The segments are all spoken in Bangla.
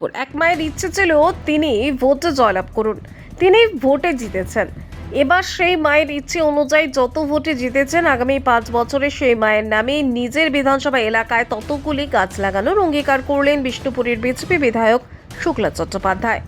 এক মায়ের ইচ্ছে ছিল তিনি ভোটে জয়লাভ করুন। তিনি ভোটে জিতেছেন। এবার সেই মায়ের ইচ্ছে অনুযায়ী যত ভোটে জিতেছেন, আগামী 5 বছরে সেই মায়ের নামে নিজের বিধানসভা এলাকায় ততগুলি গাছ লাগানোর অঙ্গীকার করলেন বিষ্ণুপুরের বিজেপি বিধায়ক শুক্লা চট্টোপাধ্যায়।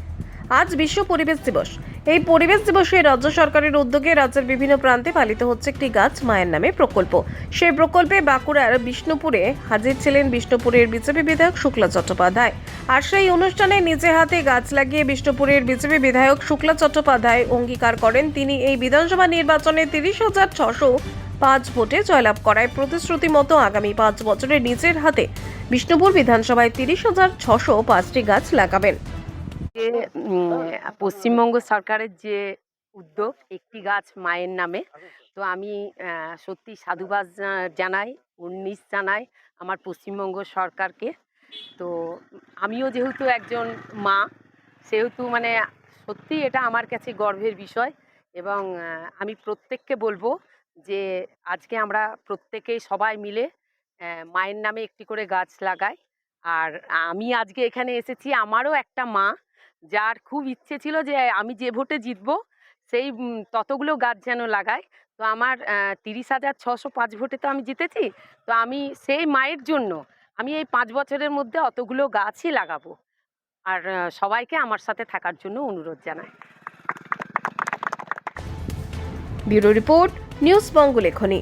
আজ বিশ্ব পরিবেশ দিবস। এই পরিবেশ দিবসে রাজ্য সরকারের উদ্যোগে রাজ্যের বিভিন্ন প্রান্তে পালিত হচ্ছে একটি গাছ মায়ের নামে প্রকল্প। সেই প্রকল্পে বাঁকুড়ার বিষ্ণুপুরে হাজির ছিলেন বিষ্ণুপুরের বিজেপি বিধায়ক শুক্লা চট্টোপাধ্যায়। আর সেই অনুষ্ঠানে নিজে হাতে গাছ লাগিয়ে বিষ্ণুপুরের বিজেপি বিধায়ক শুক্লা চট্টোপাধ্যায় অঙ্গীকার করেন তিনি এই বিধানসভা নির্বাচনে 30,605 ভোটে জয়লাভ করায় প্রতিশ্রুতি মতো আগামী 5 বছরে নিজের হাতে বিষ্ণুপুর বিধানসভায় 30,605টি গাছ লাগাবেন। যে পশ্চিমবঙ্গ সরকারের যে উদ্যোগ একটি গাছ মায়ের নামে, তো আমি সত্যি সাধুবাদ জানাই, উন্নীস জানাই আমার পশ্চিমবঙ্গ সরকারকে। তো আমিও যেহেতু একজন মা, সেহেতু মানে সত্যি এটা আমার কাছে গর্বের বিষয়। এবং আমি প্রত্যেককে বলবো যে আজকে আমরা প্রত্যেকেই সবাই মিলে মায়ের নামে একটি করে গাছ লাগাই। আর আমি আজকে এখানে এসেছি, আমারও একটা মা যার খুব ইচ্ছে ছিল যে আমি যে ভোটে জিতবো সেই ততগুলো গাছ যেন লাগায়। তো আমার 30,605 ভোটে তো আমি জিতেছি। তো আমি সেই মায়ের জন্য আমি এই 5 বছরের মধ্যে অতগুলো গাছই লাগাবো। আর সবাইকে আমার সাথে থাকার জন্য অনুরোধ জানাই। ব্যুরো রিপোর্ট, নিউজ বঙ্গ লেখনী।